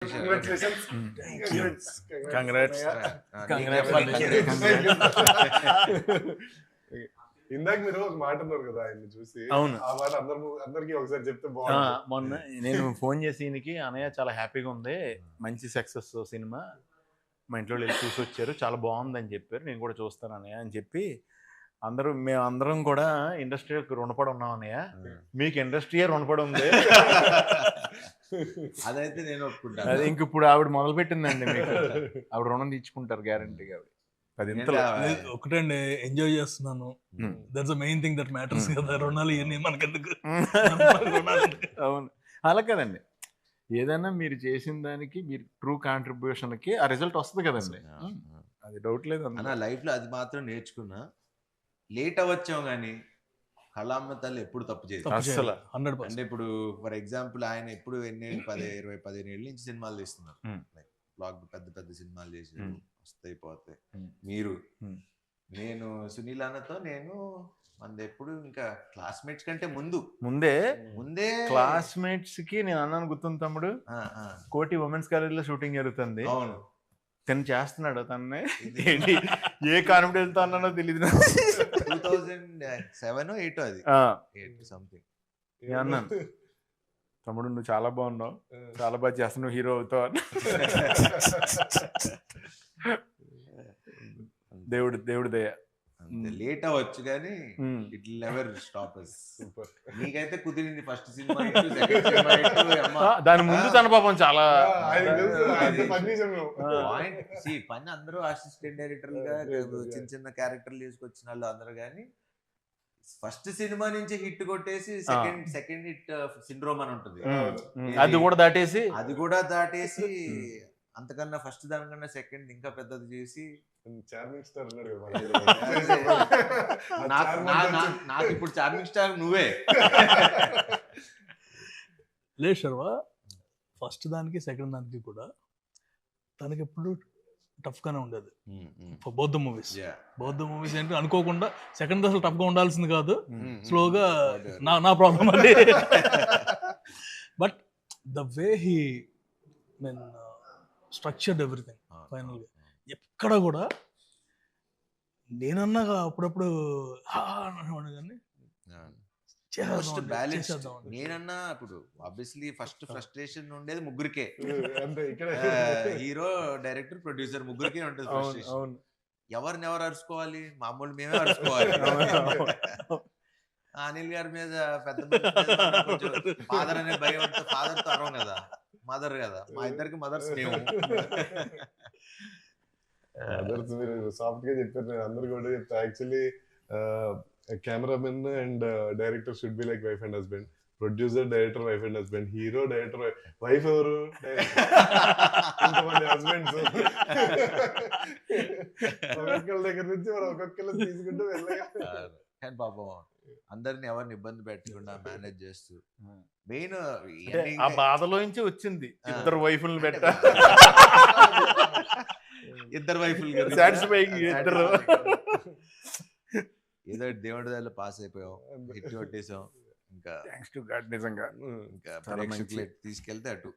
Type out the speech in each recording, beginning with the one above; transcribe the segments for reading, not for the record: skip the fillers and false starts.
Congratulations. Congrats. ఇందాక మీరు ఒక మాట అన్నారు కదా ఆయన్ని చూసి. అవును. ఆ మాట అందరికి ఒకసారి చెప్తే బాగుంటుంది. మొన్న నేను ఫోన్ చేసి ఈయనకి అన్నయ్య చాలా హ్యాపీగా ఉంది, మంచి సక్సెస్ సినిమా, మా ఇంట్లో వెళ్ళి చూసి వచ్చారు, చాలా బాగుందని చెప్పారు, నేను కూడా చూస్తాను అన్నయ్య అని చెప్పి మేమందరం కూడా ఇండస్ట్రీకి రుణపడి ఉన్నాం అన్నయ్య, మీకు ఇండస్ట్రీయే రుణపడి ఉంది. అదైతే నేను ఒప్పుకుంటాను. అది ఇంక ఇప్పుడు ఆవిడ మొదలు పెట్టిందండి, మీకు ఆవిడ రుణం తీర్చుకుంటారు గ్యారంటీగా. ఒకటండి, ఎంజాయ్ చేస్తున్నాను, that's the main thing that matters కదా. రుణాలు ఇవన్నీ మనకెందుకు? అవును, అలా కదండి, ఏదైనా మీరు చేసిన దానికి మీరు ట్రూ కాంట్రిబ్యూషన్కి ఆ రిజల్ట్ వస్తుంది కదండి, అది డౌట్ లేదు అన్న. లైఫ్లో అది మాత్రం నేర్చుకున్నా, లేట్ అవ్వచ్చాం కానీ కళామ్మ తల్లి ఎప్పుడు తప్పు చేయదు అసలు. అంటే ఇప్పుడు ఫర్ ఎగ్జాంపుల్ ఆయన ఎప్పుడు 15 ఏళ్ళ నుంచి సినిమాలు తీస్తున్నారు, బ్లాక్ పెద్ద పెద్ద సినిమాలు చేసి వస్తాయి పోతాయి. మీరు నేను సునీల్ అన్నతో మనది ఎప్పుడు ఇంకా క్లాస్మేట్స్ కంటే ముందే క్లాస్మేట్స్ కి నేను అన్నాను, గుర్తుంది తమ్ముడు, కోటి ఉమెన్స్ కాలేజ్ లో షూటింగ్ జరుగుతుంది, అవును, తను చేస్తున్నాడు, తన్నే ఏంటి ఏ కాన్ఫిడెన్స్ తో అన్నానో తెలియదు, 2007 8 అది 8 సంథింగ్ అన్నాను, తమ్ముడు నువ్వు చాలా బాగున్నావు, చాలా బాగా చేస్తున్నావు, హీరో అవుతావు. దేవుడి దయ. లేట్ అవ్వచ్చు కానీ it will never stop us. నీకైతే కుదిరింది ఫస్ట్ సినిమా, దాని ముందు తన పాపం చాలా పని అందరూ అసిస్టెంట్ డైరెక్టర్లుగా చిన్న క్యారెక్టర్లు తీసుకొచ్చిన వాళ్ళు అందరూ, కానీ ఫస్ట్ సినిమా నుంచి హిట్ కొట్టేసి సెకండ్ హిట్ సిండ్రోమ్ అని ఉంటుంది, అది కూడా దాటేసి అంతకన్నా ఫస్ట్ దానికన్నా సెకండ్ ఇంకా పెద్దది చేసి నాకు ఇప్పుడు చార్మింగ్ స్టార్ నువ్వే. లేదు శర్వ, ఫస్ట్ దానికి సెకండ్ దానికి కూడా తనకి ఎప్పుడు టఫ్ గానే ఉండేది. బౌద్ధ మూవీస్ ఏంటి అనుకోకుండా సెకండ్ అసలు టఫ్ గా ఉండాల్సింది కాదు, స్లోగా నా ప్రాబ్లం అది. But the way he structured everything ఫైనల్గా, ఎక్కడ కూడా నేనన్నా అప్పుడప్పుడు కానీ నేనన్నా ఇప్పుడు ఆబ్వియస్లీ ఫస్ట్ ఫ్రస్ట్రేషన్ ఉండేది ముగ్గురికే, హీరో డైరెక్టర్ ప్రొడ్యూసర్ ముగ్గురికే ఉంటుంది ఫ్రస్ట్రేషన్. ఎవరు అరుచుకోవాలి? మామూలు మేమే అరుచుకోవాలి. అనిల్ గారి మీద పెద్ద ఫాదర్ అనే భయం ఉంటే ఫాదర్ తో అరవం కదా, మదర్ కదా, మా ఇద్దరికి మదర్స్ మేము. మదర్స్ మీరు సాఫ్ట్ గా చెప్పారు, నేను అందరు కూడా చెప్తా. Actually cameraman and director should be like wife and husband, producer director wife and husband, hero director wife, ఎవరు ఇంతమంది హస్బెండ్స్, ఒక్కొక్కరి దగ్గర నుంచి మనం ఒక్కొక్కరు తీసుకుంటూ వెళ్ళగా. కానీ పాపం అందరిని ఎవరిని ఇబ్బంది పెట్టకుండా మేనేజ్ చేస్తూ, మెయిన్ ఆ బాధలో నుంచి వచ్చింది ఇద్దరు వైఫుల్ని పెట్ట, ఇద్దరు వైఫుల్ ఇద్దరు ఏదో దేవుడి దానిలో పాస్ అయిపోయాం, హిట్ కొట్టేసాం. ఇంకా థ్యాంక్స్ టు గాడ్, నిజంగా ఇంకా తీసుకెళ్తే అటు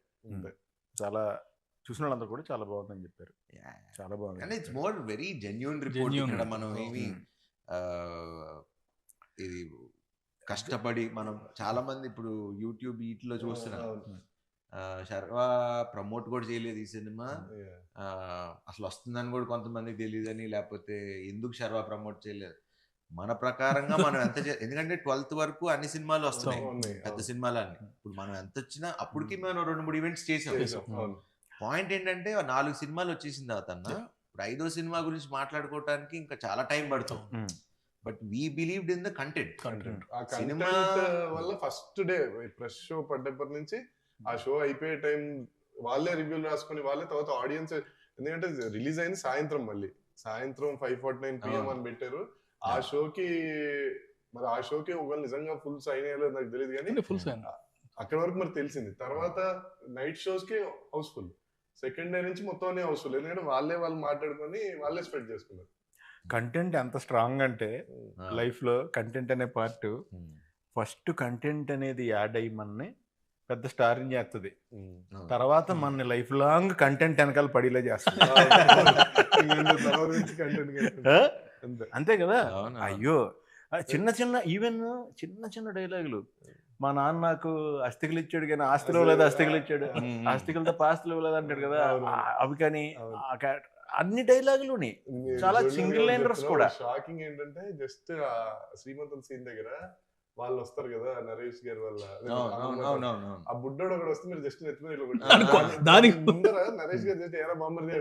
చాలా చూసిన వాళ్ళందరూ కూడా చాలా బాగుందని చెప్పారు, చాలా బాగుంది. And it's more very genuine report. ఇక్కడ మనం ఏమి ఇది కష్టపడి మనం చాలా మంది ఇప్పుడు యూట్యూబ్ వీటిలో చూస్తున్నాం, శర్వ ప్రమోట్ కూడా చేయలేదు ఈ సినిమా, అసలు వస్తుందని కూడా కొంతమందికి తెలియదని, లేకపోతే ఎందుకు శర్వ ప్రమోట్ చేయలేదు. మన ప్రకారంగా మనం ఎంత ఎందుకంటే 12th వరకు అన్ని సినిమాలు వస్తున్నాయి, పెద్ద సినిమాలన్నీ. ఇప్పుడు మనం ఎంత వచ్చినా అప్పటికి మనం 2-3 ఈవెంట్స్ చేసాం. పాయింట్ ఏంటంటే 4 సినిమాలు వచ్చేసిన తర్వాత ఇప్పుడు 5వ సినిమా గురించి మాట్లాడుకోవటానికి ఇంకా చాలా టైం పడుతుంది. But we believed in the content. Cinema వల్ల ఫస్ట్ డే ప్రెస్ షో పడ్డప్పటి నుంచి ఆ షో అయిపోయే టైం వాళ్ళే రివ్యూలు రాసుకుని వాళ్ళే తర్వాత ఆడియన్స్, ఎందుకంటే రిలీజ్ అయింది సాయంత్రం, మళ్ళీ సాయంత్రం 5:49 PM అని పెట్టారు. ఆ షోకి ఒకవేళ నిజంగా ఫుల్ సైన్ అయ్యాలో నాకు తెలియదు, కానీ ఫుల్ సైన్ అక్కడ వరకు మరి తెలిసింది. తర్వాత నైట్ షోస్ కి హౌస్ఫుల్, సెకండ్ డే నుంచి మొత్తం హౌస్ఫుల్, ఎందుకంటే వాళ్ళు మాట్లాడుకొని వాళ్ళే స్ప్రెడ్ చేసుకున్నారు. కంటెంట్ ఎంత స్ట్రాంగ్ అంటే లైఫ్ లో కంటెంట్ అనే పార్ట్, ఫస్ట్ కంటెంట్ అనేది యాడ్ అయ్యి మనని పెద్ద స్టార్ని చేస్తుంది, తర్వాత మన లైఫ్ లాంగ్ కంటెంట్ వెనకాల పడిలా చేస్తుంది. అంతే కదా. అయ్యో చిన్న చిన్న ఈవెన్ చిన్న చిన్న డైలాగులు, మా నాన్న నాకు అస్థికలు ఇచ్చాడు కానీ ఆస్తులు ఇవ్వలేదు, అస్థికలు ఇచ్చాడు, అస్థికలతో పాస్తులు ఇవ్వలేదు అంటాడు కదా, అవి కానీ అన్ని డైలాగులు చాలా సింగిల్ లైనర్స్ కూడా. షాకింగ్ ఏంటంటే జస్ట్ శ్రీమంతం సీన్ దగ్గర వాళ్ళు వస్తారు కదా నరేష్ గారి వల్ల, ఆ బుడ్డోడు ఒకటి వస్తే మీరు జస్ట్ నెత్తిమీద దానికి ముందర నరేష్ గారు జస్ట్ ఏరా బామ్మర్ది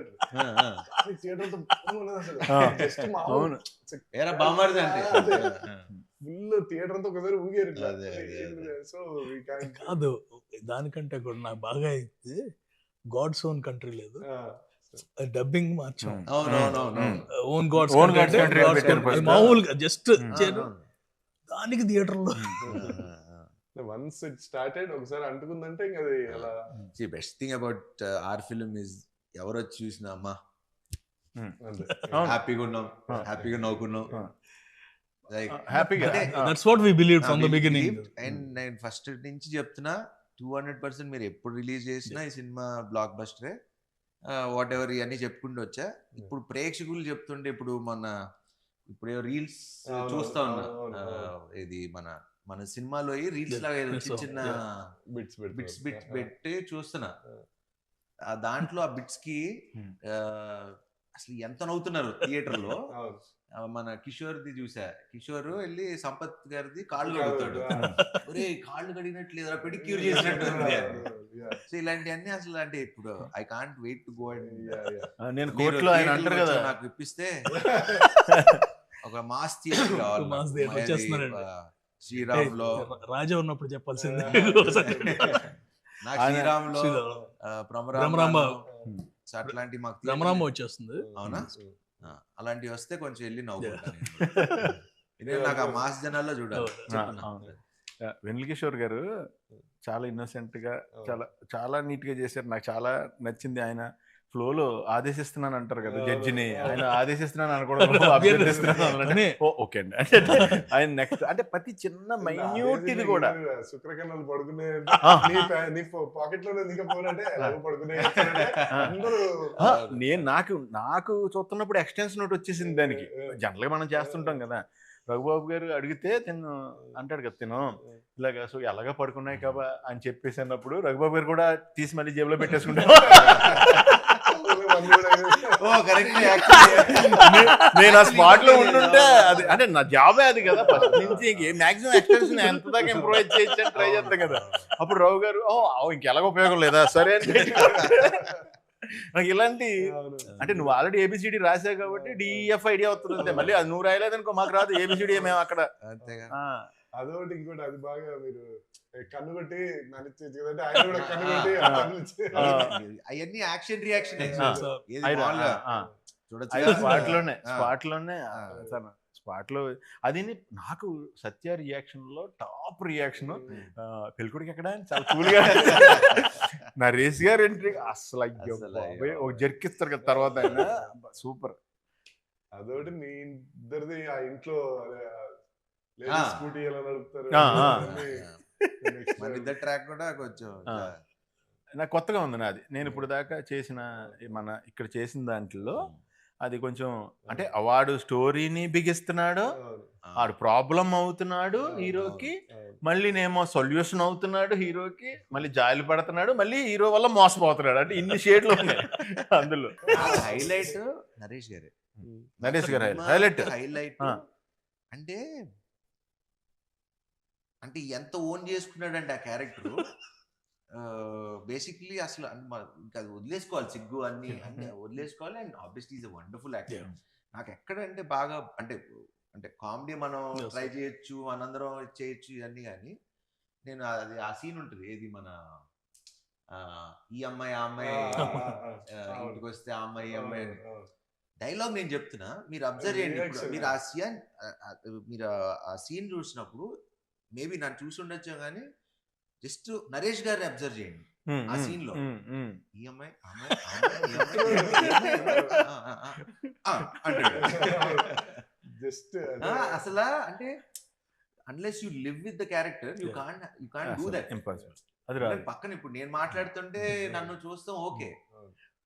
అంటారు. ఫుల్ థియేటర్ అంతా ఒకసారి ఊగారు. సో కాదు, దానికంటే కూడా నాకు బాగా అయితే గాడ్స్ ఓన్ కంట్రీ లేదు, డబ్బింగ్ మార్చాం, ఓన్ గాడ్స్ కంట్రీ మామూలుగా జస్ట్ దానికి థియేటర్లో వన్స్ ఇట్ స్టార్టెడ్ ఒకసారి అంటుకుందంటే ఇంకా అది అలా. Best thing about our film is ఎవరు వచ్చి చూసినా అమ్మా హ్యాపీగా ఉన్నాం, హ్యాపీగా నవ్వుకున్నాం, that's what we believe from the beginning. And నేను ఫస్ట్ నుంచి చెప్తున్నా 200% మీరు ఎప్పుడు రిలీజ్ చేసినా ఈ సినిమా బ్లాక్ బస్టరే, వాట్ ఎవర్ ఇవన్నీ చెప్పుకుంటూ వచ్చా. ఇప్పుడు ప్రేక్షకులు చెప్తుంటే ఇప్పుడు రీల్స్ చూస్తా ఉన్నా, ఇది మన సినిమాలో రీల్స్ లాగా చిన్న బిట్స్ పెట్టి చూస్తున్నా, దాంట్లో ఆ బిట్స్ కి అసలు ఎంత నవ్వుతున్నారు థియేటర్ లో. మన కిషోర్ది చూసా, కిషోర్ వెళ్ళి సంపత్ గారిది కాళ్ళు కడుగుతాడు, ఒరే కాళ్ళు కడిగినట్లేదా పెడిక్యూర్ చేసినట్టు. సో ఇలాంటివన్నీ అసలు అంటే ఇప్పుడు I can't wait to go and నేను కోర్టులో ఆయన అంటారు కదా, నాకు ఇప్పిస్తే ఒక మాస్ థియేటర్ కావాలి. శ్రీరామ్ లో రాజా ఉన్నప్పుడు చెప్పాల్సిందే, నాకు శ్రీరామ్ లో భ్రమరాంబ అట్లాంటి మాకు భ్రమరాంబ వచ్చేస్తుంది. అవునా, అలాంటివి వస్తే కొంచెం వెళ్ళి నవ్వుకుంటాను. నాకు ఆ మాస్ జనాల్లో చూడాలి. వెన్నెల కిషోర్ గారు చాలా ఇన్నోసెంట్ గా చాలా చాలా నీట్ గా చేశారు, నాకు చాలా నచ్చింది. ఆయన ఫ్లోలో ఆదేశిస్తున్నాను అంటారు కదా జడ్జిని, ఆయన ఆదేశిస్తున్నాను అనుకోవడం అభ్యర్థిస్తున్నాను. ఓకే అండి, ఆయన నెక్స్ట్ అంటే ప్రతి చిన్న మైన్యూట్ ఇది కూడా శుక్రకణాలు పడుకునే పాకెట్ లో పడుకునే. నేను నాకు చూస్తున్నప్పుడు ఎక్స్టెన్షన్ నోట్ వచ్చేసింది దానికి. జనరల్ గా మనం చేస్తుంటాం కదా, రఘుబాబు గారు అడిగితే తిను అంటాడు కదా, తిను ఇలాగా సో ఎలాగా పడుకున్నాయి కాబా అని చెప్పేసి అన్నప్పుడు రఘుబాబు గారు కూడా తీసి మళ్ళీ జేబులో పెట్టేసుకుంటారు. నేను ఆ స్పాట్ లో ఉంటుంటే అది అంటే నా జాబే అది కదా, ఫస్ట్ నుంచి మాక్సిమం ఎక్స్టెన్షన్ ఎంత దాకా ఇంప్రూవైజ్ చేయొచ్చు ట్రై చేస్తాం కదా. అప్పుడు రావు గారు ఇంకెలాగ ఉపయోగం లేదా సరే అని నాకు ఇలాంటి అంటే నువ్వు ఆల్రెడీ ఏబిసిడి రాసావు కాబట్టి డిఎఫ్ ఐడియా అవుతుంది, మళ్ళీ అది నువ్వు రాయలేదనుకో మాకు రాదు ఏబిసిడి మేము అక్కడ. అదొకటి ఇంకోటి అది బాగా మీరు కన్ను కొట్టి నడిచేది ఆయన కూడా కన్ను కొట్టి అవన్నీ యాక్షన్ రియాక్షన్ స్పాట్ లో అది నాకు సత్య రియాక్షన్ లో టాప్ రియాక్షన్. పెళ్ళికొడికి ఎక్కడ చాలా కూల్ గా నరేష్ గారు ఎంట్రీ అసలు ఒక జర్కిస్తారు కదా తర్వాత ఆయన సూపర్. అదొకటి మీ ఇద్దరిది ఆ ఇంట్లో స్కూటీ ఎలా నడుపుతారు, మన ఇద్దరు ట్రాక్ కూడా కొంచెం నాకు కొత్తగా ఉంది నాది. నేను ఇప్పుడు దాకా చేసిన మన ఇక్కడ చేసిన దాంట్లో అది కొంచెం అంటే వాడు స్టోరీని బిగిస్తున్నాడు, వాడు ప్రాబ్లం అవుతున్నాడు హీరోకి, మళ్ళీ నేమో సొల్యూషన్ అవుతున్నాడు హీరోకి, మళ్ళీ జాయిలు పడుతున్నాడు, మళ్ళీ హీరో వల్ల మోసపోతున్నాడు. అంటే ఇన్ని షేడ్లు ఉన్నాయి అందులో. హైలైట్ నరేష్ గారు హైలైట్ అంటే అంటే ఎంత ఓన్ చేసుకున్నాడంటే ఆ క్యారెక్టర్ బేసిక్లీ అసలు ఇంకా వదిలేసుకోవాలి, సిగ్గు అన్ని వదిలేసుకోవాలి. And obviously is a wonderful actor. నాకు ఎక్కడంటే బాగా అంటే అంటే కామెడీ మనం ట్రై చేయొచ్చు, మనందరం చేయొచ్చు ఇవన్నీ, కానీ నేను అది ఆ సీన్ ఉంటుంది ఏది మన ఈ అమ్మాయి ఆ అమ్మాయి ఇంటికి వస్తే ఆ అమ్మాయి ఈ అమ్మాయి డైలాగ్ నేను చెప్తున్నా, మీరు అబ్జర్వ్ చేయండి. మీరు ఆ సీన్ చూసినప్పుడు మేబీ నన్ను చూసి ఉండొచ్చు కానీ జస్ట్ నరేష్ గారిని అబ్జర్వ్ చేయండి ఆ సీన్ లో. ఈ అమ్మాయి అసలు అంటే unless you live with the character you can't do that. అది రాదు. పక్కన ఇప్పుడు నేను మాట్లాడుతుంటే నన్ను చూస్తాం ఓకే,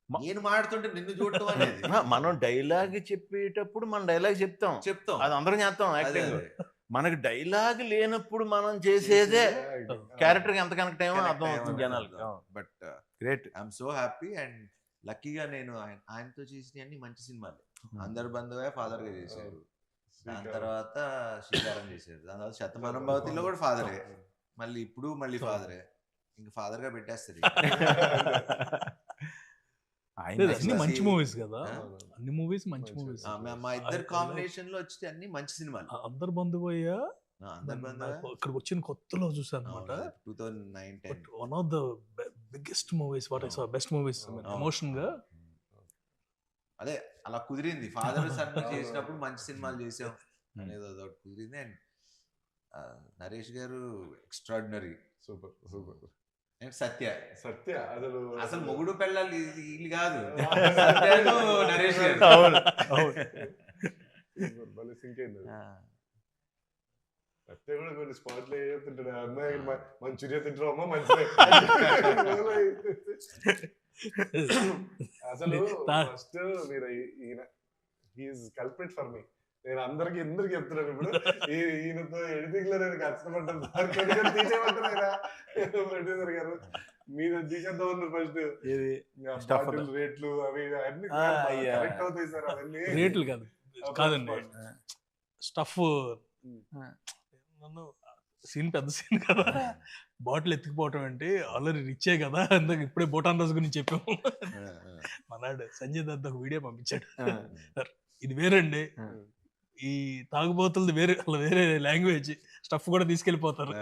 మ- నేను మాట్లాడుతుంటే నిన్ను చూడటం అనేది మనం డైలాగ్ చెప్పేటప్పుడు మనం డైలాగ్ చెప్తాం, చెప్తాం. అది అందరం చేస్తాం అదే, యాక్టింగ్. అదే. మనకి డైలాగ్ లేనప్పుడు మనం చేసేదే క్యారెక్టర్ ఎంత కనెక్ట్ అయ్యో Connect అర్థం అవుతుంది అయ్యాం. జనాలకి. But great. I'm so happy and లక్కీగా నేను ఆయనతో చేసిన అన్ని మంచి సినిమాలు. అందరు బంధువే ఫాదర్ గా చేశారు, దాని తర్వాత శ్రీకారం చేశారు, దాని తర్వాత శతమానం భవతిలో కూడా ఫాదరే, మళ్ళీ ఇప్పుడు మళ్ళీ ఫాదరే, ఇంకా ఫాదర్ గా పెట్టేస్తారు. అన్ని మంచి మూవీస్ కదా, అన్ని మూవీస్ మంచి మూవీస్. మా ఇద్దరు కాంబినేషన్ లో వచ్చి అన్ని మంచి సినిమాలు. అందరు బంధువయ్యా అందరు బంధువే ఇక్కడికి వచ్చిన కొత్తలో చూసాను అనమాట. 2009-10 one of the biggest movies what I saw, best movies emotion గా. అదే అలా కుదిరింది. ఫాదర్ సన్ చేసినప్పుడు మంచి సినిమాలు చేసాం అనేది అదొకటి కుదిరింది. అండ్ నరేష్ గారు ఎక్స్ట్రాడినరీ, సూపర్ సూపర్. అండ్ సత్య అసలు మొగుడు పెళ్ళాలి వీళ్ళు కాదు, సత్యను నరేష్ గారు. సింక్ అయింది. సత్య కూడా కొన్ని స్పాట్లు తింటాడు, అమ్మాయి మంచూరియా తింటారు అమ్మ మంచిగా. అసలు ఫస్ట్ మీరు ఈయన హీఈస్ కల్ప్రిట్ ఫర్ మీ. నేను అందరికి ఎందుకు చెప్తున్నాను ఇప్పుడు, ఈయనతో ఎడిటింగ్ లో నేను కష్టపడ్డాను, తీసేయమంటారా ప్రొడ్యూసర్ గారు, మీరు తీసేద్దాం ఉన్నారు ఫస్ట్ రేట్లు అవి అన్ని కరెక్ట్ అవుతాయి సార్, అవన్నీ రేట్లు కాదు కాదండి, స్టఫ్. నన్ను సీన్ పెద్ద సీన్ కదా, బాటిల్ ఎత్తుకుపోవటం అంటే ఆల్రెడీ రిచ్చే కదా, అందుకు ఇప్పుడే బోటాన్ రోజు గురించి చెప్పాము. మనాడు సంజయ్ దత్ ఒక వీడియో పంపించాడు, సార్ ఇది వేరండి, ఈ తాగుబోతులది వేరే, అలా వేరే లాంగ్వేజ్, స్టఫ్ కూడా తీసుకెళ్ళిపోతారు.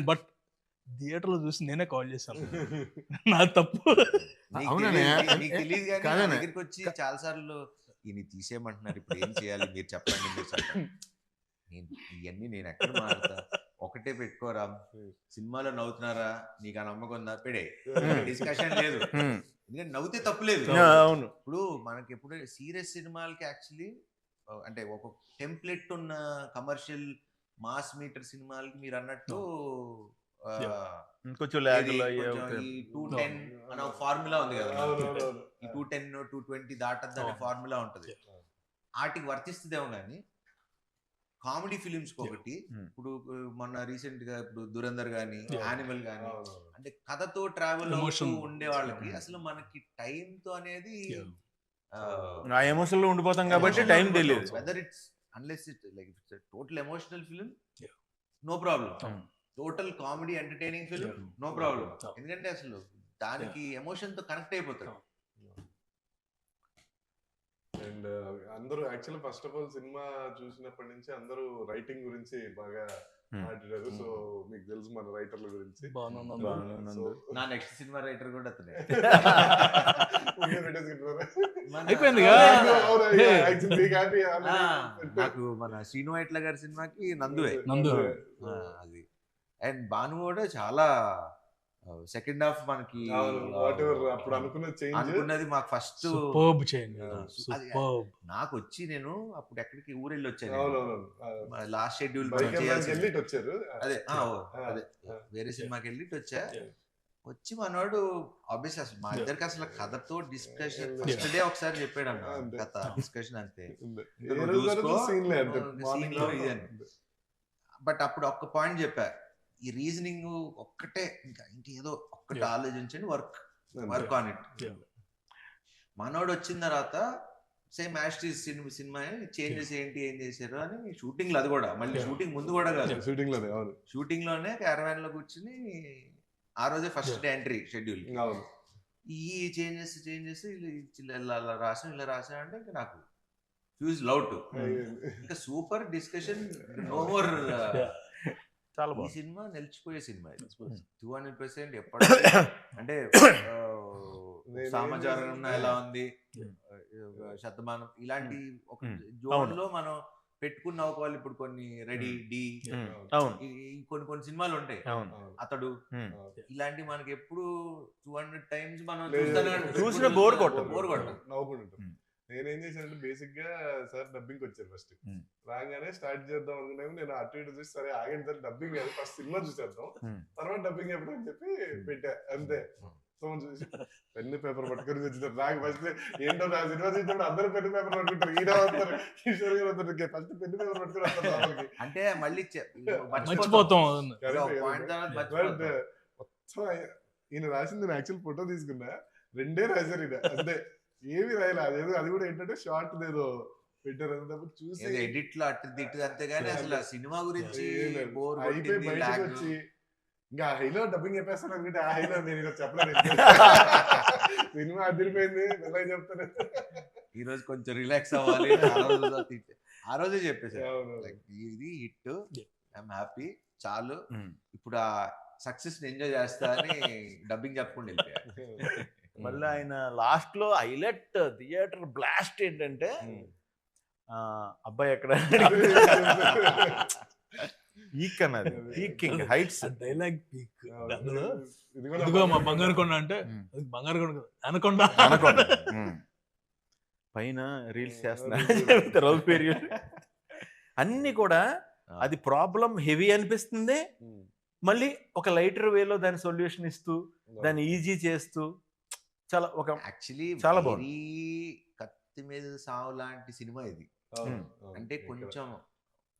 బట్ థియేటర్ లో చూసి నేనే కాల్ చేశాను, నా తప్పు. దగ్గరికి వచ్చి చాలా సార్లు ఈయన తీసేయమంటున్నారు, ఇప్పుడు ఏం చేయాలి మీరు చెప్పండి, మీరు చెప్పండి. ఇవన్నీ నేను ఎక్కడ మారుతా, ఒకటే పెట్టుకోరా, సినిమాలో నవ్వుతున్నారా, నీకు ఆ నమ్మకం ఉందా, పెడే, డిస్కషన్ లేదు, ఎందుకంటే నవ్వుతే తప్పులేదు. ఇప్పుడు మనకి ఎప్పుడు సీరియస్ సినిమాలకి యాక్చువల్లీ అంటే ఒక టెంప్లెట్ ఉన్న కమర్షియల్ మాస్ మీటర్ సినిమాలకి మీరు అన్నట్టు కొంచెం 210 అనే ఫార్ములా ఉంది కదా, ఈ 210 220 దాటద్దు అనే ఫార్ములా ఉంటది, వాటికి వర్తిస్తుందేమో కానీ కామెడీ ఫిలిమ్స్ ఒకటి. ఇప్పుడు మొన్న రీసెంట్ గా ఇప్పుడు దురందర్ గానీ, యానిమల్ గానీ, అంటే కథతో ట్రావెల్ అవుతూ ఉండే వాళ్ళకి అసలు మనకి టైం తో అనేది ఎమోషన్ లో ఉండిపోతాం కాబట్టి టైం తెలియదు. Whether it's unless it like it's total emotional film, no problem. Total comedy entertaining film, no problem. ఎందుకంటే అసలు దానికి ఎమోషన్ తో కనెక్ట్ అయిపోతారు. అండ్ అందరూ యాక్చువల్లీ ఫస్ట్ ఆఫ్ ఆల్ సినిమా చూసినప్పటి నుంచి అందరూ రైటింగ్ గురించి బాగా మాట్లాడారు. సో మీకు తెలుసు మన రైటర్ల గురించి. నా నెక్స్ట్ సినిమా రైటర్ కూడా అతనే. నాకు మన శ్రీను వైట్ల గారి సినిమాకి నందువే అది. అండ్ భాను కూడా చాలా సెకండ్ హాఫ్ మనకి అప్పుడు అనుకున్నది మాకు ఫస్ట్ నాకు వచ్చి, నేను అప్పుడు ఎక్కడికి ఊరెళ్ళి వచ్చాను, లాస్ట్ షెడ్యూల్ వచ్చారు, అదే అదే వేరే సినిమాకి వెళ్ళి వచ్చా. వచ్చి మనవాడు ఆబ్వియస్లీ అసలు మా ఇద్దరికి అసలు కథతో డిస్కషన్ ఫస్ట్ డే ఒకసారి చెప్పాడు అన్న, కథ డిస్కషన్ అంతే. బట్ అప్పుడు ఒక్క పాయింట్ చెప్పా, ఈ రీజనింగ్ ఒక్కటే, ఇంకా ఇంకేదో ఒక్కటి ఆలోచించండి, వర్క్ ఆన్ ఇట్. మనోడు వచ్చిన తర్వాత సేమ్ యాస్టీస్ సినిమా చేంజెస్ ఏంటి, ఏం చేశారు అని షూటింగ్ లో, అది కూడా మళ్ళీ షూటింగ్ ముందు కూడా కాదు, షూటింగ్ లోనే క్యారవాన్ లో కూర్చుని ఆ రోజే ఫస్ట్ డే ఎంట్రీ షెడ్యూల్, ఈ చేంజెస్ ఇలా రాసా అంటే ఇంకా నాకు ఫ్యూజ్ లౌట్, ఇంకా సూపర్ డిస్కషన్, నో మోర్. ఈ సినిమా నిలిచిపోయే సినిమా 200%. ఎప్పటికీ అంటే సామాజారం ఎలా ఉంది, శతమానం ఇలాంటి ఒక జోన్ లో మనం పెట్టుకున్న వాళ్ళు. ఇప్పుడు కొన్ని రెడీ డి, కొన్ని సినిమాలు ఉంటాయి, అతడు, ఇలాంటి మనకి ఎప్పుడు 200 times మనం చూసిన బోర్ కొట్టదు. నేనేం చేశానంటే బేసిక్ గా సార్ డబ్బింగ్ వచ్చారు ఫస్ట్. Hmm. రాగానే స్టార్ట్ చేద్దాం అనుకున్నాము. నేను అటు ఇటు చూసి సరే ఆగండి సార్ డబ్బింగ్ కాదు ఫస్ట్ సినిమా చూసేద్దాం తర్వాత డబ్బింగ్ ఎప్పుడు అని చెప్పి పెట్టా అంతే. సో చూసి పెన్ను పేపర్ పట్టుకొని వచ్చినారు. నాకు ఫస్ట్ ఏంటో నా సినిమా చూసినప్పుడు అందరూ పెన్ను పేపర్ పట్టుకుంటారు. ఈయన వస్తారు, కిషోర్ గారు వస్తారు, ఫస్ట్ పెన్ను పేపర్ పట్టుకుని వస్తారు లోపలికి. అంటే మళ్ళీ మర్చిపోతాం. మొత్తం ఈయన రాసింది నేను యాక్చువల్ ఫోటో తీసుకున్నా, 2 రాశారు ఈయన అంతే, ఏమి రాయలే. అదేదో అది కూడా ఏంటంటే షార్ట్ ఏదో పెట్టారు అంతప్పుడు చూసి ఎడిట్ లో అటు తిట్టు అంతేగాని అసలు సినిమా గురించి బోర్ అయిపోయి బయటకు వచ్చి ఇంకా హైలో డబ్బింగ్ చెప్పేస్తాను అనుకుంటే ఆ హైలో నేను ఇలా చెప్పలేదు. సినిమా అదిరిపోయింది ఎలా చెప్తాను. ఈ రోజు కొంచెం రిలాక్స్ అవ్వాలి ఆ రోజే చెప్పేసారు ఇది హిట్, ఐఎమ్ హ్యాపీ, చాలు ఇప్పుడు ఆ సక్సెస్ ఎంజాయ్ చేస్తా అని డబ్బింగ్ చెప్పకుండా వెళ్ళిపోయారు. మళ్ళీ ఆయన లాస్ట్ లో హైలైట్ థియేటర్ బ్లాస్ట్ ఏంటంటే అబ్బాయి ఎక్కడ పీక్ అన్నది, పీకింగ్ హైట్స్ డైలాగ్ పీక్. ఇదిగో మా బంగారు కొండ అంటే బంగారు కొండ అనకొండ అనకొండ పైన రీల్స్ చేస్తున్నా రోజు పేరు అన్ని కూడా అది ప్రాబ్లం హెవీ అనిపిస్తుంది, మళ్ళీ ఒక లైటర్ వేలో దాని సొల్యూషన్ ఇస్తూ దాన్ని ఈజీ చేస్తూ చాలా ఒక యాక్చువల్లీ చాలా బాగుంది. కత్తి మీద సావు లాంటి సినిమా ఇది. అంటే కొంచెం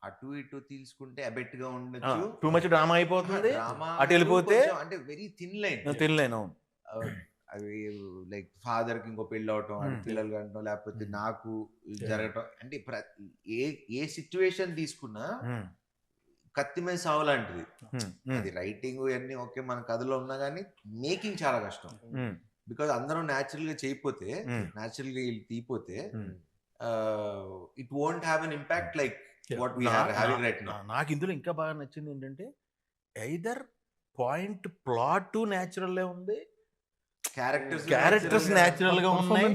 అటు ఇటు తీసుకుంటే అబెట్ గా ఉండొచ్చు, టూ మచ్ డ్రామా అయిపోతుంది, అటు వెళ్ళిపోతే అంటే వెరీ థిన్ లైన్. అవి లైక్ ఫాదర్ కి ఇంకో పెళ్ళి అవటం, పిల్లలు కంటం, లేకపోతే నాకు జరగటం, అంటే ఏ సిచ్యువేషన్ తీసుకున్నా కత్తి మీద సావు లాంటిది. అది రైటింగ్ ఇవన్నీ ఓకే మన కథలో ఉన్నా కానీ మేకింగ్ చాలా కష్టం. బికాజ్ అందరం న్యాచురల్ గా చేయకపోతే, న్యాచురల్ గా తీయపోతే it won't have an impact like what we are having right now. నాకు ఇందులో ఇంకా బాగా నచ్చింది ఏంటంటే ఐదర్ పాయింట్ ప్లాట్ న్యాచురల్ ఉంది, క్యారెక్టర్స్ న్యాచురల్ గా ఉన్నాయి,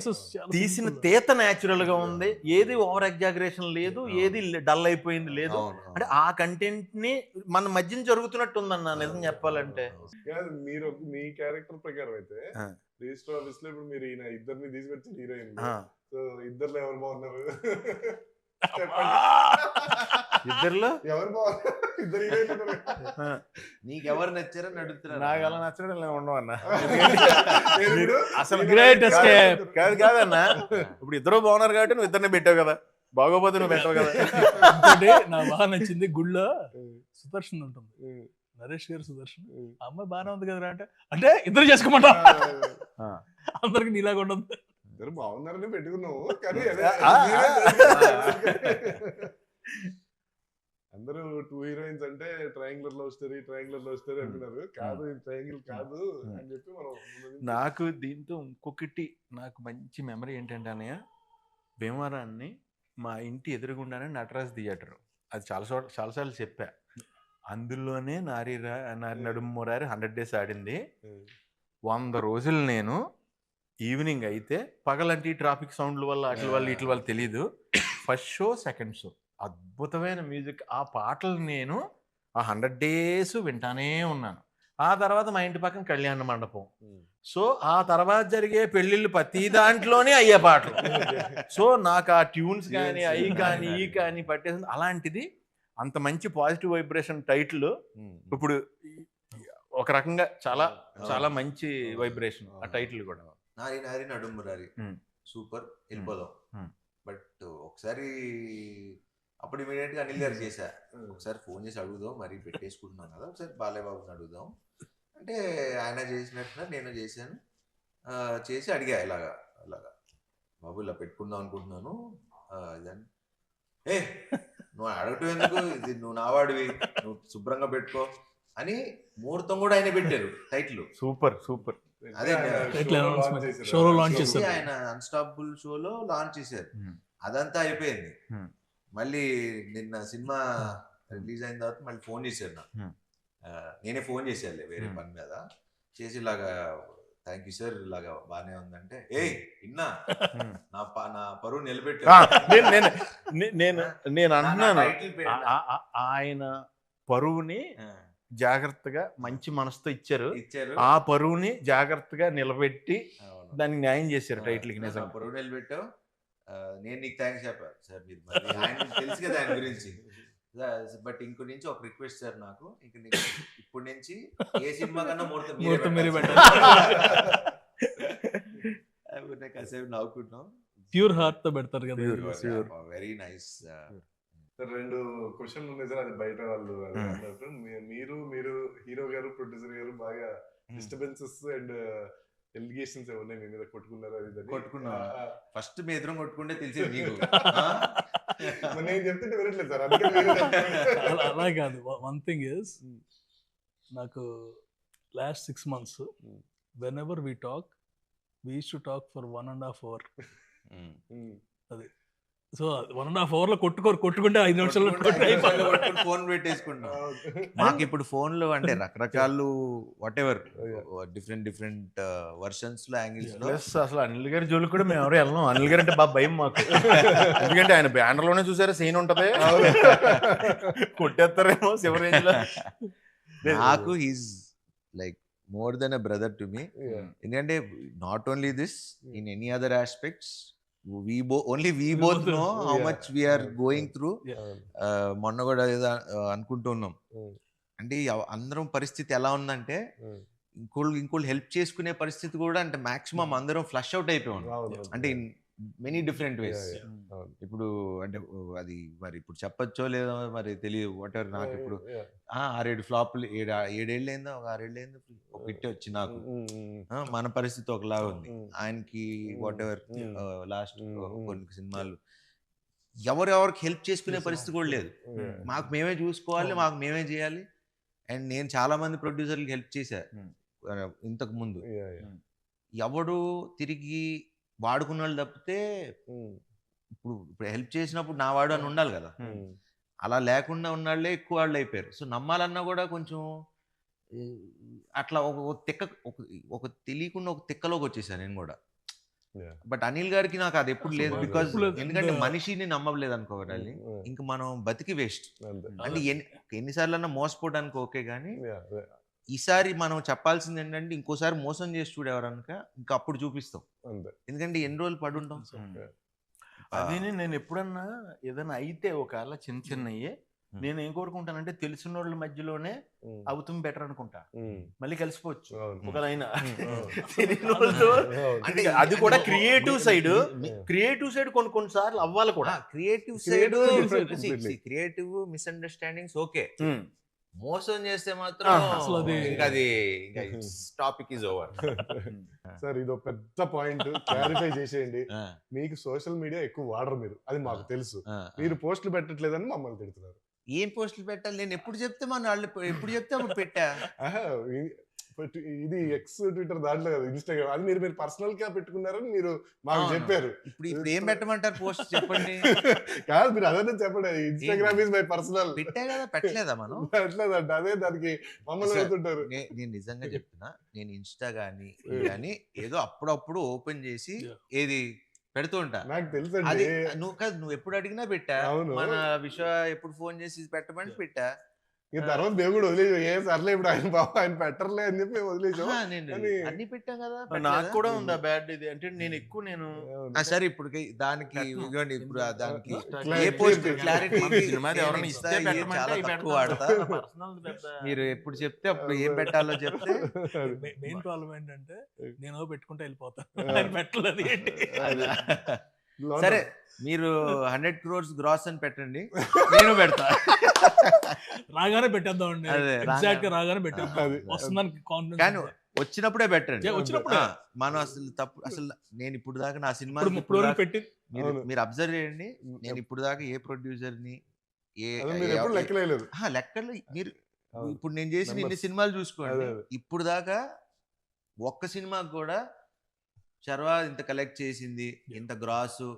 తీసిన తీత న్యాచురల్ గా ఉంది, ఏది ఓవర్ ఎగ్జాగరేషన్ లేదు, ఏది డల్ అయిపోయింది లేదు. అంటే ఆ కంటెంట్ ని మన మధ్యన జరుగుతున్నట్టు ఉందన్న నిజం చెప్పాలంటే. మీరు మీ క్యారెక్టర్ ప్రకారం అయితే రిజిస్టర్ ఆఫీస్ లో ఇప్పుడు మీరు ఈయన ఇద్దరిని తీసుకొచ్చి హీరోయిన్, సో ఇద్దరులో ఎవరు బాగున్నారు ఇద్దరులో ఎవరు బాగున్నారు? ఇద్దరు హీరోయిన్ నీకు ఎవరు నచ్చారని అడుగుతున్నారు. నాకు అలా నచ్చడం ఉండవు అన్న, అసలు గ్రేట్ ఎస్కేప్. కాదన్న, ఇప్పుడు ఇద్దరు బాగున్నారు కాబట్టి నువ్వు ఇద్దరిని పెట్టావు కదా, బాగోపోతే నువ్వు పెట్టావు కదా. నాకు బాగా నచ్చింది గుళ్ళో సుదర్శన్ ఉంటుంది, నరేష్ గారు సుదర్శన్, అమ్మాయి బాగానే ఉంది కదా అంటే అంటే ఇద్దరు చేసుకోమంటా, అందరికి నీలాగా ఉండదు. ఇద్దరు బాగున్నారని పెట్టుకున్నావు కానీ అందరూ 2 హీరోయిన్స్ అంటే ట్రయాంగులర్ లవ్ స్టోరీ అంటున్నారు. కాదు ట్రయాంగిల్ కాదు అని చెప్పి మనం. నాకు దీంతో ఇంకొకటి నాకు మంచి మెమరీ ఏంటంటే అన్నయ్య, భీమవరాన్ని మా ఇంటి ఎదురుగుండానే నటరాజ్ థియేటర్, అది చాలాసార్లు చెప్పా, అందులోనే నారి నడుమురారి 100 days ఆడింది. 100 రోజులు నేను ఈవినింగ్ అయితే, పగలంటే ట్రాఫిక్ సౌండ్ల వల్ల వీటి వల్ల తెలీదు, ఫస్ట్ షో సెకండ్ షో అద్భుతమైన మ్యూజిక్, ఆ పాటలు నేను ఆ 100 days వింటానే ఉన్నాను. ఆ తర్వాత మా ఇంటి పక్కన కళ్యాణ మండపం, సో ఆ తర్వాత జరిగే పెళ్ళిళ్ళు ప్రతి దాంట్లోనే అయ్యే పాటలు. సో నాకు ఆ ట్యూన్స్ కానీ అవి కానీ ఈ కానీ పట్టేసింది. అలాంటిది అంత మంచి పాజిటివ్ వైబ్రేషన్ టైటిల్ ఇప్పుడు ఒక రకంగా చాలా చాలా మంచి వైబ్రేషన్ ఆ టైటిల్ కూడా. నారి నారి నడుమురారి సూపర్, వెళ్ళిపోదాం. బట్ ఒకసారి అప్పుడు ఇమీడియట్ గా అనిల్ గారు చేశా, ఒకసారి ఫోన్ చేసి అడుగుదాం, మరి పెట్టేసుకుంటున్నాం కదా, ఒకసారి బాలయ్య బాబుని అడుగుదాం అంటే ఆయన చేసినట్టుగా నేను చేశాను. చేసి అడిగా ఇలాగా బాబు ఇలా పెట్టుకుందాం అనుకుంటున్నాను, ఇదని నువ్వు అడగటం ఎందుకు, ఇది నువ్వు నావాడివి, నువ్వు శుభ్రంగా పెట్టుకో అని ముహూర్తం కూడా ఆయన పెట్టారు టైటిల్. సూపర్. అదే షోలో లాంచ్ చేశారు, ఆయన అన్స్టాపబుల్ షోలో లాంచ్ చేశారు. అదంతా అయిపోయింది. మళ్ళీ నిన్న సినిమా రిలీజ్ అయిన తర్వాత మళ్ళీ ఫోన్ చేశారు నాకు, నేనే ఫోన్ చేశాను వేరే పని మీద చేసి, ఇలాగా థ్యాంక్ యూ సార్, ఇలాగా బాగానే ఉందంటే, ఇన్నా నా పరువు నిలబెట్టా. నేను అంటున్నాను, ఆయన పరువుని జాగ్రత్తగా మంచి మనసుతో ఇచ్చారు, ఆ పరువుని జాగ్రత్తగా నిలబెట్టి దానికి న్యాయం చేశారు టైటిల్ కి. నిజంగా పరువు నిలబెట్టావు, నేను నీకు థ్యాంక్స్ చెప్పాను సార్, మీరు మరి ఆయన తెలుసు కదా ఆయన గురించి. బట్ ఇంకో నుంచి ఒక రిక్వెస్ట్ సార్, నాకు ఇంక ఇప్పుడు నుంచి ఏ సినిమా కన్నా ముహూర్తం మీరే కాసేపు నవ్వుకుంటున్నాం. ప్యూర్ హార్ట్ తో పెడతారు కదా. Very nice. రెండు క్వశ్చన్లు ఉన్నాయి సార్, అది బయట వాళ్ళు అన్నట్టు. మీరు హీరో గారు ప్రొడ్యూసర్ గారు బాగా డిస్టర్బెన్సెస్ అండ్ ఎలిగేషన్స్ ఏమన్నా మీ మీద కొట్టుకున్నారా? కొట్టుకున్నా ఫస్ట్ మీ ఎదురు కొట్టుకుంటే తెలిసేది నీకు. నేను చెప్తుంటే వినట్లేదు సార్. అలా కాదు. వన్ థింగ్ ఇస్, నాకు last 6 months when ever we talk, we use to talk for 1.5 hour. అది సో 1.5 hour లో కొట్టుకుంటే 5 నిమిషాల్లో ఫోన్ పెట్టేసుకుంటాం. మాకు ఇప్పుడు ఫోన్లు అంటే రకరకాలు వాట్ ఎవర్ డిఫరెంట్ వర్షన్స్ లో యాంగిల్స్ లో. అసలు అనిల్ గారి జోలికి కూడా మేము ఎవరు వెళ్ళాం. అనిల్ గారు అంటే బాగా భయం మాకు. ఎందుకంటే ఆయన బ్యానర్ లోనే చూసారా సీన్ ఉంటది, కొట్టేస్తారేమో శివ రేంజ్ లో. నాకు he's like more than a brother to me. ఎందుకంటే not only this, in any other aspects we both know how much we are going through. మొన్న కూడా ఏదో అనుకుంటున్నాం, అంటే అందరం పరిస్థితి ఎలా ఉందంటే ఇంకోళ్ళు హెల్ప్ చేసుకునే పరిస్థితి కూడా, అంటే మాక్సిమం అందరం ఫ్లష్ అవుట్ అయిపోయాం. అంటే ఇన్ మెనీ డిఫరెంట్ వేస్. ఇప్పుడు అంటే అది మరి ఇప్పుడు చెప్పచ్చో లేదో మరి తెలియదు, వాట్ ఎవర్. నాకు ఇప్పుడు 6-7 ఫ్లాప్లు, 7 ఏళ్ళైందో, ఒక 6 ఏళ్ళైందో ఒక హిట్ వచ్చి నాకు. మన పరిస్థితి ఒకలాగా ఉంది, ఆయనకి వాట్ ఎవర్ లాస్ట్ కొన్ని సినిమాలు ఎవరెవరికి హెల్ప్ చేసుకునే పరిస్థితి కూడా లేదు. మాకు మేమే చూసుకోవాలి, మాకు మేమే చేయాలి. అండ్ నేను చాలా మంది ప్రొడ్యూసర్లకి హెల్ప్ చేశా ఇంతకు ముందు. ఎవడు తిరిగి వాడుకున్న వాళ్ళు తప్పితే ఇప్పుడు హెల్ప్ చేసినప్పుడు నా వాడు అని ఉండాలి కదా. అలా లేకుండా ఉన్నాళ్లే ఎక్కువ వాళ్ళు అయిపోయారు. సో నమ్మాలన్నా కూడా కొంచెం అట్లా ఒక తెలియకుండా ఒక తిక్కలోకి వచ్చేసాను నేను కూడా. బట్ అనిల్ గారికి నాకు అది ఎప్పుడు లేదు. బికాజ్ ఎందుకంటే మనిషిని నమ్మలేదు అనుకోవాలి, ఇంక మనం బతికి వేస్ట్. అంటే ఎన్నిసార్లు అన్నా మోసపోవడానికి ఓకే, కానీ ఈసారి మనం చెప్పాల్సింది ఏంటంటే ఇంకోసారి మోసం చేసి చూడేవారనుక ఇంకా అప్పుడు చూపిస్తాం. ఎందుకంటే ఎన్ని రోజులు పడుంటాం. అది నేను ఎప్పుడన్నా ఏదైనా అయితే ఒకవేళ చిన్నయ్యే నేను ఏం కోరుకుంటానంటే తెలిసిన వాళ్ళ మధ్యలోనే అవుతుంది బెటర్ అనుకుంటా. మళ్ళీ కలిసిపోవచ్చు ఒకవేళ అయినా తెలియని వాళ్ళతో. అంటే అది కూడా క్రియేటివ్ సైడ్ కొన్నిసార్లు అవ్వాలి కూడా. క్రియేటివ్ మిస్అండర్స్టాండింగ్స్ ఓకే, మోసం చేస్తే మాత్రం అది టాపిక్ ఈజ్ ఓవర్. సార్ ఇదో పెద్ద పాయింట్ క్లారిఫై చేసేయండి. మీకు సోషల్ మీడియా ఎక్కువ వాడరు మీరు, అది మాకు తెలుసు. మీరు పోస్టులు పెట్టట్లేదని మమ్మల్ని తిడుతున్నారు. ఏం పోస్టులు పెట్టాలి? నేను ఎప్పుడు చెప్తే మన వాళ్ళు ఎప్పుడు చెప్తే అప్పుడు పెట్టా. ఇది ఎక్స్ ట్విట్టర్ దాంట్లో కదా, ఇన్స్టాగ్రామ్, అది మీరు పర్సనల్ గా పెట్టుకున్నారని మీరు మాకు చెప్పారు. ఇప్పుడు ఏం పెట్టమంటారు పోస్ట్ చెప్పండి? కాదు మీరు అదే చెప్పండి, ఇన్స్టాగ్రామ్ ఇస్ మై పర్సనల్. పెట్టా కదా, పెట్టలేదా మనం? పెట్టలేదంట, అదే దానికి మమ్మల్ని పెడుతుంటారు. నేను నిజంగా చెప్తున్నా, నేను ఇన్స్టా కానీ ఏదో అప్పుడప్పుడు ఓపెన్ చేసి ఏది పెడుతూ ఉంటా. నాకు తెలుసు. అది నువ్వు ఎప్పుడు అడిగినా పెట్టా. మన విషయ ఎప్పుడు ఫోన్ చేసి పెట్టమని పెట్టా. తర్వాత దేవుడు వదిలేదు, ఏ సర్లే ఇప్పుడు ఆయన బాబు ఆయన పెట్టర్లే అని చెప్పి వదిలేసాం. అన్ని పెట్టాం కదా. నాకు కూడా ఉందా బ్యాడ్ ఇది అంటే నేను ఎక్కువ నేను సరే ఇప్పుడు దానికి ఇప్పుడు దానికి ఏ పోస్ట్ క్లారిటీ వాడతా. మీరు ఎప్పుడు చెప్తే అప్పుడు ఏం పెట్టాలో చెప్తే. మెయిన్ ప్రాబ్లం ఏంటంటే నేను పెట్టుకుంటే వెళ్ళిపోతాను, పెట్టలేదు ఏంటి. సరే మీరు 100 crores గ్రాస్ అని పెట్టండి, నేను పెడతా. రాగానే పెట్టేద్దామండి, ఎగ్జాక్ట్ గా రాగానే పెట్టేద్దాం. వస్తుందానికి కాన్ఫిడెన్స్, కానీ వచ్చినప్పుడే పెట్టండి. మనం అసలు తప్పు, అసలు నేను ఇప్పుడు దాకా నా సినిమా పెట్టి మీరు అబ్జర్వ్ చేయండి, నేను ఇప్పుడు దాకా ఏ ప్రొడ్యూసర్ ని లెక్కలు మీరు ఇప్పుడు నేను చేసిన ఇన్ని సినిమాలు చూసుకోండి, ఇప్పుడు దాకా ఒక్క సినిమాకి కూడా శర్వా ఇంత కలెక్ట్ చేసింది, ఇంత గ్రాసు,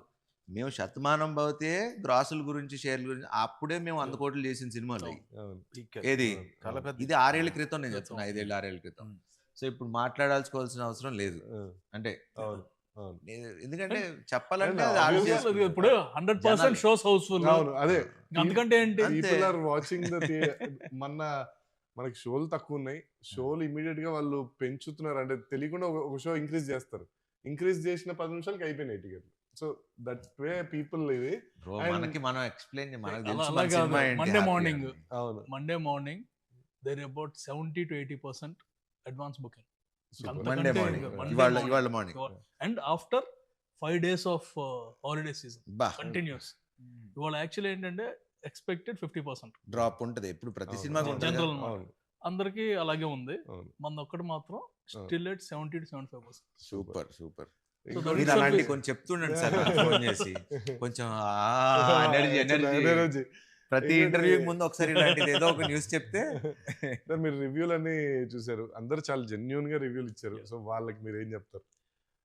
మేము శతమానం భవతే గ్రాసుల గురించి షేర్ల గురించి అప్పుడే మేము 100 కోట్లు చేసిన సినిమాలు ఏది. ఇది 6 ఏళ్ల క్రితం నేను చెప్తున్నా, 5 ఏళ్ళు 6 ఏళ్ల క్రితం. సో ఇప్పుడు మాట్లాడాల్సుకోవాల్సిన అవసరం లేదు. అంటే ఎందుకంటే చెప్పాలంటే ఇప్పుడు 100% షోస్ హౌస్ఫుల్. అదే అందుకంటే ఏంటి, మనకి షోలు తక్కువ ఉన్నాయి, షోలు ఇమీడియట్ గా వాళ్ళు పెంచుతున్నారు. అంటే తెలియకుండా ఒక షో ఇంక్రీజ్ చేస్తారు, ఇంక్రీజ్ చేసిన 10 నిమిషాలకి అయిపోయినాయి టికెట్లు. సో దట్ వే పీపుల్ ఇది. బ్రో And- మనకి మనం ఎక్స్ప్లెయిన్ మనకు అలా తెలుసు అలా మన కాదు. సినిమా ఏంటి, Monday happy morning. అని. అవును Monday morning there about 70 to 80% advance booking. Super. అంతకంటే మండే ఇంకా మార్నింగ్ Monday ఇవాళ morning. ఇవాళ morning and after 5 days of holiday season బా కంటిన్యూస్. ఇవాళ యాక్చువల్లీ ఏంటంటే ఎక్స్పెక్టెడ్ 50%. డ్రాప్ ఉంటది ఎప్పుడు ప్రతి అవును. సినిమాకి ఉంటుంది General కదా. అవును అందరికీ అలాగే ఉంది. అవును మన ఒక్కటి మాత్రం still at 70 to 75%. Super super So ఇంకో- that మీరు itself అలాంటి is- కొంచెం చెప్తుండండి సార్ నాకు ఫోన్ చేసి కొంచెం ఎనర్జీ ఎనర్జీ ప్రతి ఏంటంటే- ఇంటర్వ్యూకి ముందు ఒకసారి ఇలాంటిది ఏదో ఒక న్యూస్ చెప్తే మీరు రివ్యూలు అన్ని చూసారు, అందరు చాలా జెన్యున్ గా రివ్యూలు ఇచ్చారు. సో వాళ్ళకి మీరు ఏం చెప్తారు?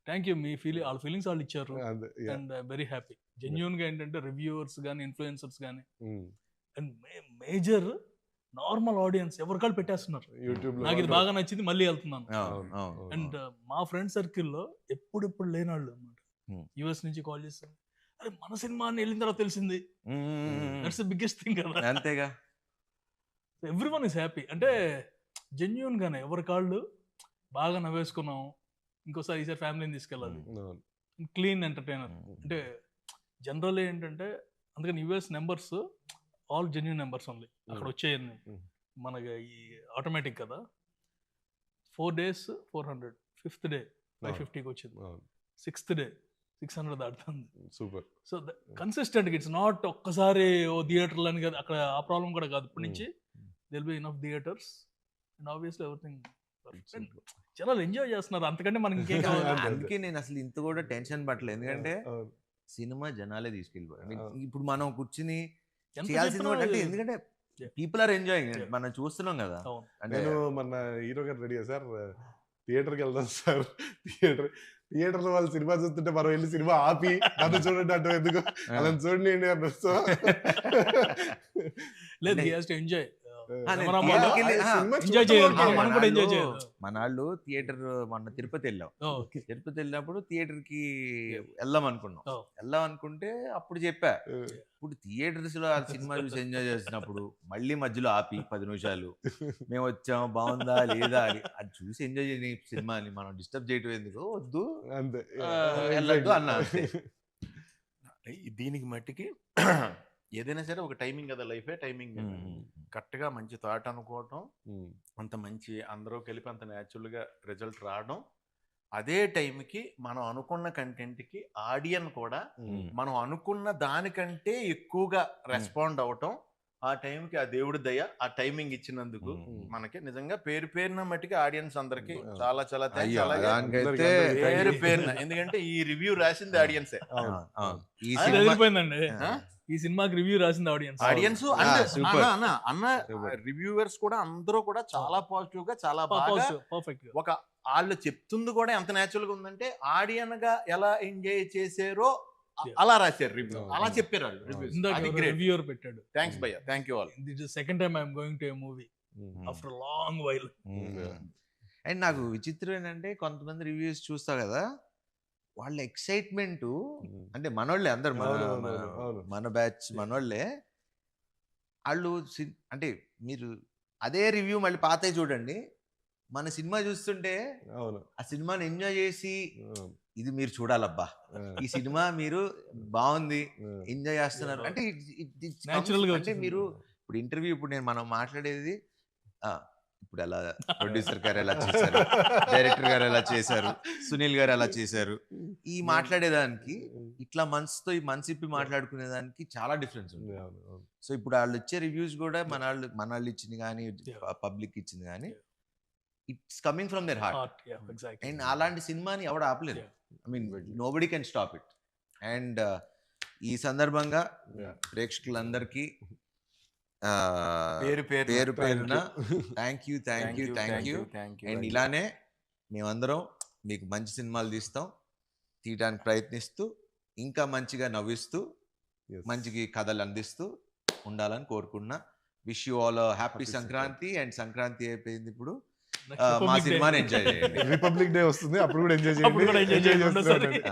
Thank you. మీ వాళ్ళ ఫీలింగ్స్ వాళ్ళు ఇచ్చారు. అదే, yeah. And very happy. Genuine గా ఏంటంటే రివ్యూవర్స్ కానీ ఇన్ఫ్లుయెన్సర్స్ కానీ Mm. And major normal audience ఎవరికాళ్ళు పెట్టేస్తున్నారు. యూట్యూబ్ లో నాకు ఇది బాగా నచ్చింది, మళ్ళీ వెళ్తున్నాను. అవును, అవును. అండ్ మా ఫ్రెండ్ సర్కిల్లో ఎప్పుడెప్పుడు లేనాళ్ళు అనమాట. Hmm. యుఎస్ నుంచి కాల్ చేస్తారు, అరే మన సినిమా అని వెళ్ళిన తర్వాత తెలిసింది. దట్స్ ద బిగ్గెస్ట్ థింగ్ కదా. అంతేగా ఎవ్రీ వన్ ఇస్ హ్యాపీ. అంటే జెన్యున్ గానే ఎవరి కాళ్ళు బాగా నవ్వేసుకున్నాం, ఇంకోసారి ఈసారి ఫ్యామిలీని తీసుకెళ్ళాలి. అవును. Clean entertainer. అంటే జనరల్ ఏంటంటే అందుకని US numbers all genuine numbers only అక్కడ వచ్చేయండి. మనకి ఈ ఆటోమేటిక్ కదా. 4 days 400, 5th day 550కి వచ్చింది, అవును. 6th day 600 దాటుతుంది. Super. So consistent it's not ఒక్కసారి ఓ థియేటర్లు అని కదా, అక్కడ ఆ ప్రాబ్లం కూడా కాదు. ఇప్పటి నుంచి will be enough theatres and obviously everything. జనాలు ఎంజాయ్ చేస్తున్నారు, అంతకంటే మనకి ఇంకేం కావాలి. అంతే. అందుకే నేను అసలు ఇంత కూడా టెన్షన్ పట్టలేదు, ఎందుకంటే అవును. సినిమా జనాలే తీసుకెళ్ళిపోయారు. అవును. ఇప్పుడు మనం కూర్చుని ఎంత చేయాల్సింది చెప్పినా అంటే ఎందుకంటే Yeah. People are enjoying, Yeah. మనం చూస్తున్నాం కదా. అవును. అంటే నేను మన హీరో గారు రెడీ సార్, థియేటర్కి వెళ్దాం సార్. థియేటర్ లో వాళ్ళు సినిమా చూస్తుంటే మనం వెళ్ళి సినిమా ఆపి నన్ను చూడండి అంటే ఎందుకు అలా చూడండి అన్నారు. సో లేదు, he has to enjoy. నేను మన theatre కి వెళ్ళి- సినిమా ఎంజాయ్ చూడటం చేయాలి, వరకే. మనం కూడా ఎంజాయ్ మనాళ్ళు- చేయాలి. మనాళ్ళు థియేటర్ మొన్న తిరుపతి వెళ్ళాం. ఓకే. తిరుపతి వెళ్ళినప్పుడు థియేటర్ కి వెళ్దాం అనుకున్నాం. Oh. వెళ్దాం అనుకుంటే అప్పుడు చెప్పా, ఇప్పుడు థియేటర్స్ లో ఆ సినిమా చూసి ఎంజాయ్ చేసినప్పుడు మళ్ళీ మధ్యలో ఆపి 10 నిమిషాలు మేము వచ్చాం బాగుందా లేదా అని అది చూసి ఎంజాయ్ చేయని సినిమాని మనం డిస్టర్బ్ చేయటం ఎందుకు, వద్దు అంతే. వెళ్ళొద్దు అన్నా అంతే. దీనికి మట్టికి ఏదైనా సరే ఒక టైమింగ్ కదా, లైఫే టైమింగ్. కరెక్ట్గా మంచి థాట్ అనుకోవటం, అంత మంచి అందరూ కలిపి అంత న్యాచురల్గా రిజల్ట్ రావడం, అదే టైంకి మనం అనుకున్న కంటెంట్కి ఆడియన్ కూడా మనం అనుకున్న దానికంటే ఎక్కువగా రెస్పాండ్ అవటం, ఆ టైంకి ఆ దేవుడి దయ ఆ టైమింగ్ ఇచ్చినందుకు మనకి నిజంగా పేరు పేరున మట్టికి ఆడియన్స్ అందరికి చాలా చాలా thanks. అయ్యో, అలాగే దానికైతే పేరు పేరున, ఎందుకంటే ఈ రివ్యూ రాసింది ఆడియన్సే. అవును. ఈ అది సినిమా ఎదిరిపోయిందండి. ఈ సినిమాకి రివ్యూ రాసింది ఆడియన్స్. Audience super. అన్న రివ్యూవర్స్ కూడా అందరూ కూడా చాలా పాజిటివ్ గా చాలా బాగా పర్ఫెక్ట్. ఒక వాళ్ళు చెప్తుంది కూడా ఎంత న్యాచురల్ గా ఉందంటే ఆడియన్ గా ఎలా ఎంజాయ్ చేశారో అలా రాశారు రివ్యూ, అలా చెప్పారు వాళ్ళు రివ్యూస్. అది గ్రేట్. రివ్యూవర్ పెట్టాడు. థ్యాంక్స్ భయ్య, thank you all. This is second time I'm going to A movie after long while. And నాకు విచిత్రం ఏంటంటే కొంతమంది రివ్యూస్ చూస్తా కదా, వాళ్ళ ఎక్సైట్మెంట్ అంటే మనోళ్ళే అందరు మన బ్యాచ్ మనోళ్ళే. వాళ్ళు అంటే మీరు అదే రివ్యూ మళ్ళీ పాతవి చూడండి, మన సినిమా చూస్తుంటే ఆ సినిమాని ఎంజాయ్ చేసి ఇది మీరు చూడాలబ్బా, ఈ సినిమా మీరు బాగుంది ఎంజాయ్ చేస్తున్నారు అంటే Natural గా అంటే మీరు ఇప్పుడు ఇంటర్వ్యూ ఇప్పుడు మనం మాట్లాడేది ఇప్పుడు ఎలా ప్రొడ్యూసర్ గారు ఎలా చేశారు, డైరెక్టర్ గారు ఎలా చేశారు, సునీల్ గారు ఎలా చేశారు, ఈ మాట్లాడేదానికి ఇట్లా మనసుతో ఈ మనసు ఇప్పి మాట్లాడుకునేదానికి చాలా డిఫరెన్స్ ఉంది. సో ఇప్పుడు వాళ్ళు ఇచ్చే రివ్యూస్ కూడా మన వాళ్ళు ఇచ్చింది కానీ పబ్లిక్ ఇచ్చింది కానీ it's coming from their heart. And అలాంటి సినిమాని ఎవడు ఆపలేదు. I mean nobody can stop it. And ఈ సందర్భంగా ప్రేక్షకులందరికీ పేరు పేరున థ్యాంక్ యూ. అండ్ ఇలానే మేమందరం మీకు మంచి సినిమాలు తీయడానికి ప్రయత్నిస్తూ ఇంకా మంచిగా నవ్విస్తూ మంచిగా కథలు అందిస్తూ ఉండాలని కోరుకున్నా. Wish you all happy Sankranti. And Sankranti అయిపోయింది, ఇప్పుడు మా సినిమాని ఎంజాయ్ చేయండి. రిపబ్లిక్ డే వస్తుంది, అప్పుడు కూడా ఎంజాయ్ అప్పుడు కూడా enjoy చేయండి. చేయండి.